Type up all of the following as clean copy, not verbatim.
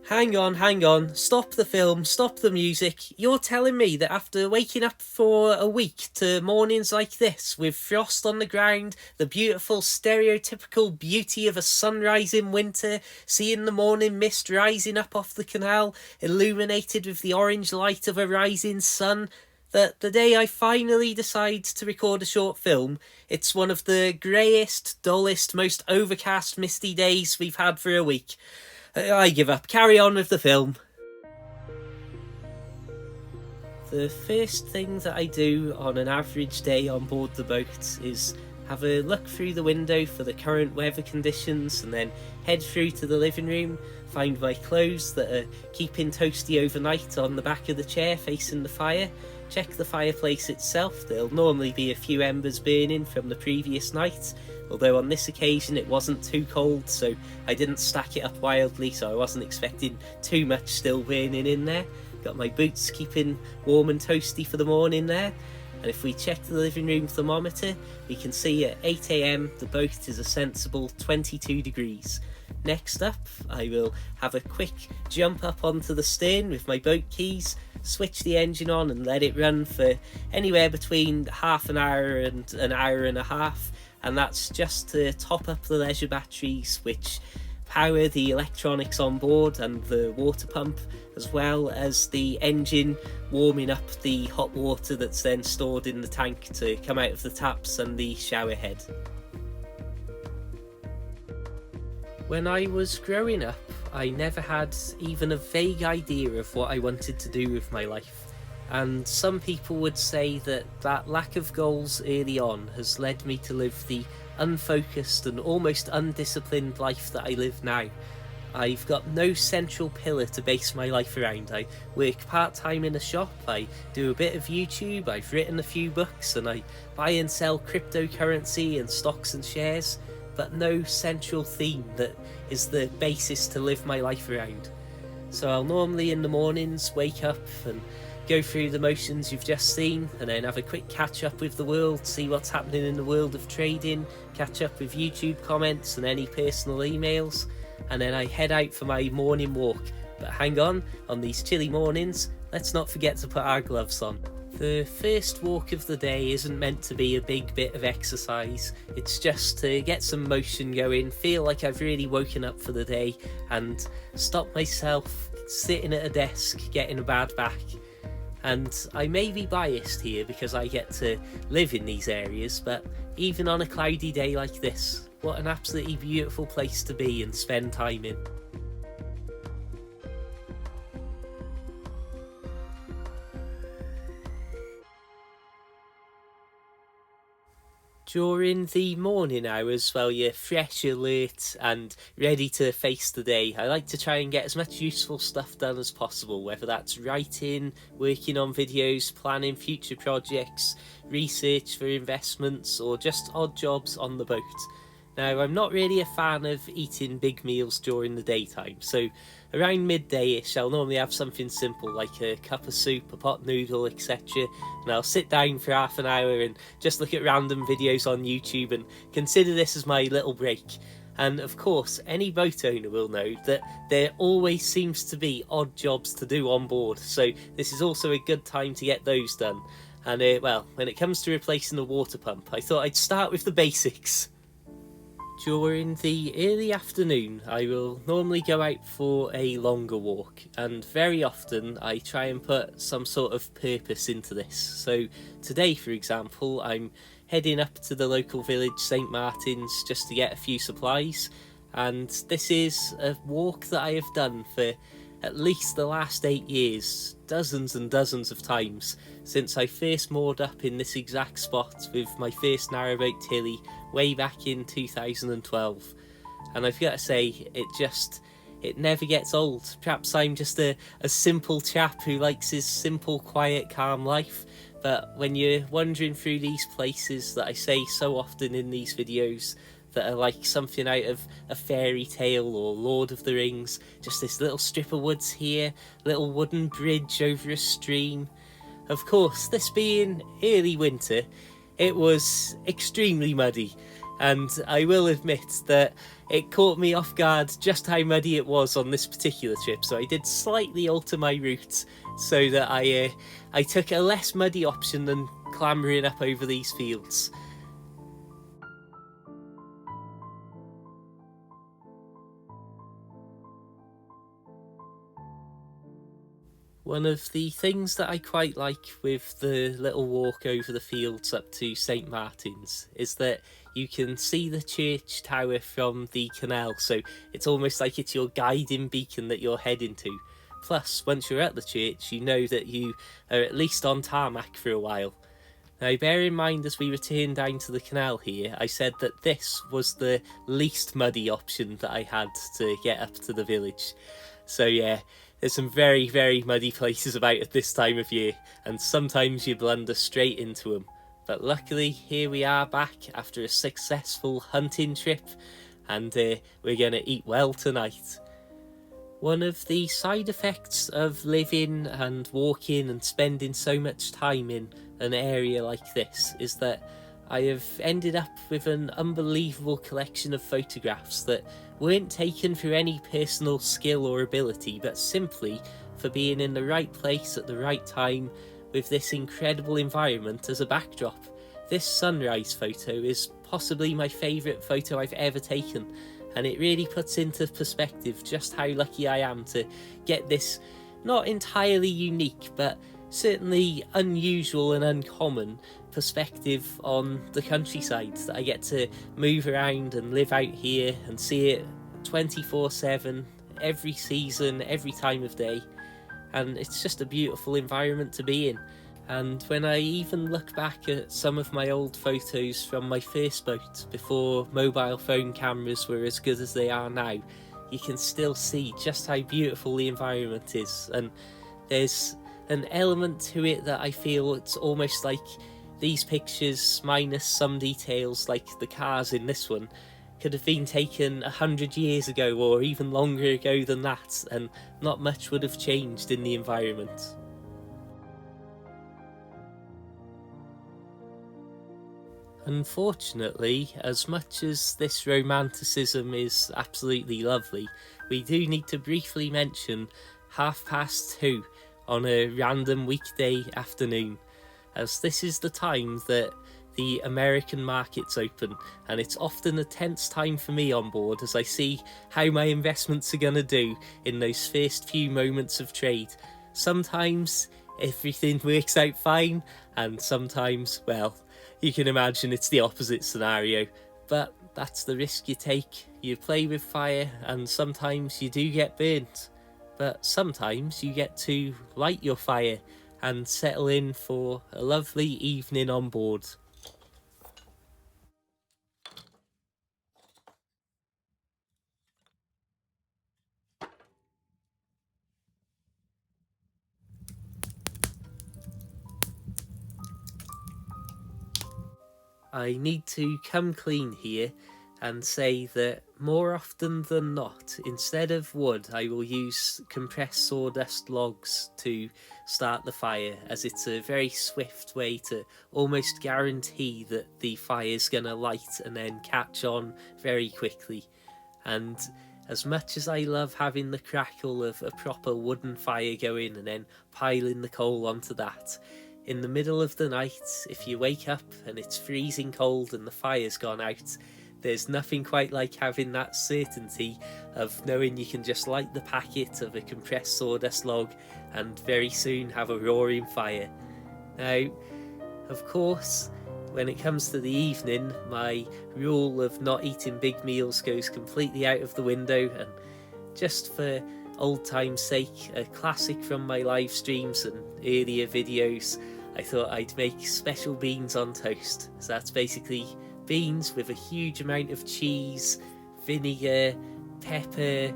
Hang on, stop the film, stop the music. You're telling me that after waking up for a week to mornings like this, with frost on the ground, the beautiful stereotypical beauty of a sunrise in winter, seeing the morning mist rising up off the canal, illuminated with the orange light of a rising sun, that the day I finally decide to record a short film, it's one of the greyest, dullest, most overcast, misty days we've had for a week. I give up. Carry on with the film. The first thing that I do on an average day on board the boat is have a look through the window for the current weather conditions and then head through to the living room, find my clothes that are keeping toasty overnight on the back of the chair facing the fire, check the fireplace itself. There'll normally be a few embers burning from the previous night, although on this occasion it wasn't too cold, so I didn't stack it up wildly, so I wasn't expecting too much still burning in there. Got my boots keeping warm and toasty for the morning there. And if we check the living room thermometer, we can see at 8 AM the boat is a sensible 22 degrees. Next up, I will have a quick jump up onto the stern with my boat keys, switch the engine on and let it run for anywhere between half an hour and an hour and a half, and that's just to top up the leisure batteries which power the electronics on board and the water pump, as well as the engine warming up the hot water that's then stored in the tank to come out of the taps and the shower head. When I was growing up, I never had even a vague idea of what I wanted to do with my life, and some people would say that that lack of goals early on has led me to live the unfocused and almost undisciplined life that I live now. I've got no central pillar to base my life around. I work part-time in a shop, I do a bit of YouTube, I've written a few books, and I buy and sell cryptocurrency and stocks and shares, but no central theme that is the basis to live my life around. So I'll normally in the mornings wake up and go through the motions you've just seen, and then have a quick catch up with the world, see what's happening in the world of trading, catch up with YouTube comments and any personal emails, and then I head out for my morning walk. But hang on these chilly mornings, let's not forget to put our gloves on. The first walk of the day isn't meant to be a big bit of exercise, it's just to get some motion going, feel like I've really woken up for the day, and stop myself sitting at a desk getting a bad back. And I may be biased here because I get to live in these areas, but even on a cloudy day like this, what an absolutely beautiful place to be and spend time in. During the morning hours, while you're fresh, alert and ready to face the day, I like to try and get as much useful stuff done as possible, whether that's writing, working on videos, planning future projects, research for investments, or just odd jobs on the boat. Now, I'm not really a fan of eating big meals during the daytime, so around midday-ish I'll normally have something simple like a cup of soup, a pot noodle, etc, and I'll sit down for half an hour and just look at random videos on YouTube and consider this as my little break. And of course, any boat owner will know that there always seems to be odd jobs to do on board, so this is also a good time to get those done. And well, when it comes to replacing the water pump, I thought I'd start with the basics. During the early afternoon, I will normally go out for a longer walk, and very often I try and put some sort of purpose into this. So today, for example, I'm heading up to the local village, St Martin's, just to get a few supplies, and this is a walk that I have done for at least the last 8 years, dozens and dozens of times, since I first moored up in this exact spot with my first narrowboat Tilly way back in 2012. And I've got to say, it never gets old. Perhaps I'm just a simple chap who likes his simple, quiet, calm life, but when you're wandering through these places that I say so often in these videos, that are like something out of a fairy tale or Lord of the Rings, just this little strip of woods here, little wooden bridge over a stream. Of course, this being early winter, it was extremely muddy. And I will admit that it caught me off guard just how muddy it was on this particular trip, so I did slightly alter my route so that I took a less muddy option than clambering up over these fields. One of the things that I quite like with the little walk over the fields up to St Martin's is that you can see the church tower from the canal, so it's almost like it's your guiding beacon that you're heading to. Plus, once you're at the church, you know that you are at least on tarmac for a while. Now, bear in mind as we return down to the canal here, I said that this was the least muddy option that I had to get up to the village. So yeah, there's some very, very muddy places about at this time of year, and sometimes you blunder straight into them. But luckily, here we are back after a successful hunting trip, and we're going to eat well tonight. One of the side effects of living and walking and spending so much time in an area like this is that I have ended up with an unbelievable collection of photographs that weren't taken through any personal skill or ability, but simply for being in the right place at the right time with this incredible environment as a backdrop. This sunrise photo is possibly my favourite photo I've ever taken, and it really puts into perspective just how lucky I am to get this not entirely unique but certainly unusual and uncommon perspective on the countryside, that I get to move around and live out here and see it 24/7 every season, every time of day, and it's just a beautiful environment to be in. And when I even look back at some of my old photos from my first boat before mobile phone cameras were as good as they are now, you can still see just how beautiful the environment is, and there's an element to it that I feel it's almost like these pictures, minus some details like the cars in this one, could have been taken 100 years ago or even longer ago than that, and not much would have changed in the environment. Unfortunately, as much as this romanticism is absolutely lovely, we do need to briefly mention 2:30 on a random weekday afternoon, as this is the time that the American markets open, and it's often a tense time for me on board as I see how my investments are gonna do in those first few moments of trade. Sometimes everything works out fine, and sometimes, well, you can imagine it's the opposite scenario, but that's the risk you take. You play with fire, and sometimes you do get burnt, but sometimes you get to light your fire and settle in for a lovely evening on board. I need to come clean here and say that more often than not, instead of wood, I will use compressed sawdust logs to start the fire, as it's a very swift way to almost guarantee that the fire's gonna light and then catch on very quickly. And as much as I love having the crackle of a proper wooden fire going and then piling the coal onto that, in the middle of the night, if you wake up and it's freezing cold and the fire's gone out, there's nothing quite like having that certainty of knowing you can just light the packet of a compressed sawdust log and very soon have a roaring fire. Now, of course, when it comes to the evening, my rule of not eating big meals goes completely out of the window, and just for old time's sake, a classic from my live streams and earlier videos, I thought I'd make special beans on toast. So that's basically beans with a huge amount of cheese, vinegar, pepper,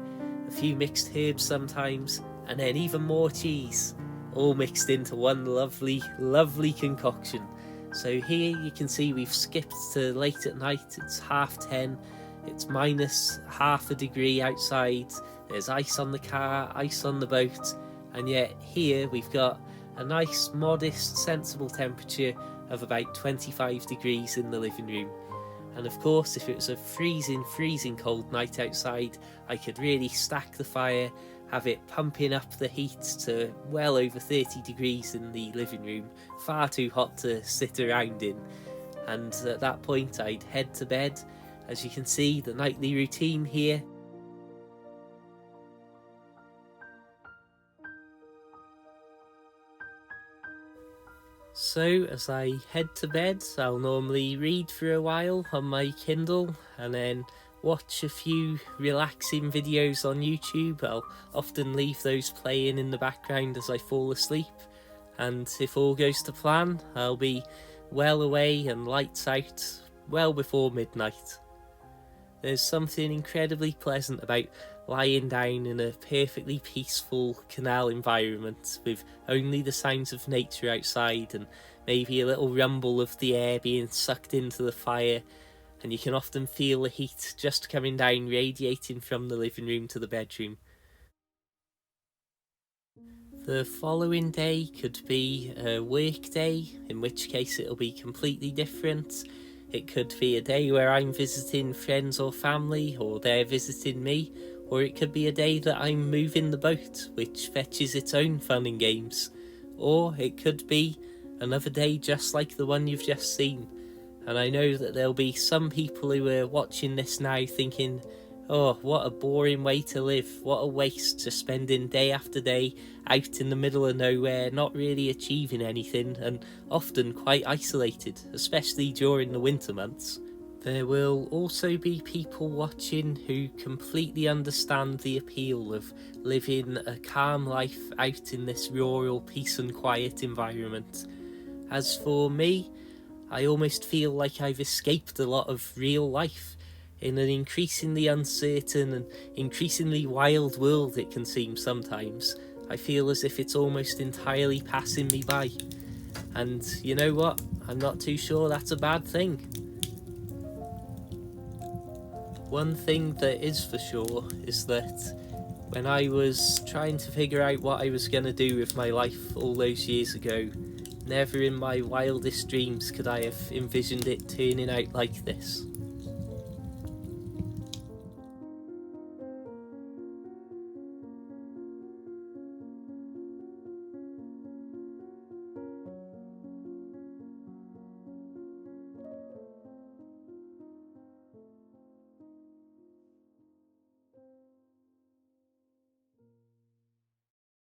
a few mixed herbs sometimes, and then even more cheese, all mixed into one lovely, lovely concoction. So here you can see we've skipped to late at night. It's 10:30, it's minus half a degree outside, there's ice on the car, ice on the boat, and yet here we've got a nice, modest, sensible temperature of about 25 degrees in the living room. And of course, if it was a freezing cold night outside, I could really stack the fire, have it pumping up the heat to well over 30 degrees in the living room, far too hot to sit around in. And at that point I'd head to bed. As you can see, the nightly routine here. So as I head to bed, I'll normally read for a while on my Kindle and then watch a few relaxing videos on YouTube. I'll often leave those playing in the background as I fall asleep, and if all goes to plan, I'll be well away and lights out well before midnight. There's something incredibly pleasant about lying down in a perfectly peaceful canal environment with only the sounds of nature outside and maybe a little rumble of the air being sucked into the fire, and you can often feel the heat just coming down, radiating from the living room to the bedroom. The following day could be a work day, in which case it'll be completely different. It could be a day where I'm visiting friends or family, or they're visiting me, or it could be a day that I'm moving the boat, which fetches its own fun and games. Or it could be another day just like the one you've just seen. And I know that there'll be some people who are watching this now thinking, oh, what a boring way to live, what a waste, just spending day after day out in the middle of nowhere, not really achieving anything, and often quite isolated, especially during the winter months. There will also be people watching who completely understand the appeal of living a calm life out in this rural peace and quiet environment. As for me, I almost feel like I've escaped a lot of real life. In an increasingly uncertain and increasingly wild world it can seem sometimes, I feel as if it's almost entirely passing me by. And you know what? I'm not too sure that's a bad thing. One thing that is for sure is that when I was trying to figure out what I was going to do with my life all those years ago, never in my wildest dreams could I have envisioned it turning out like this.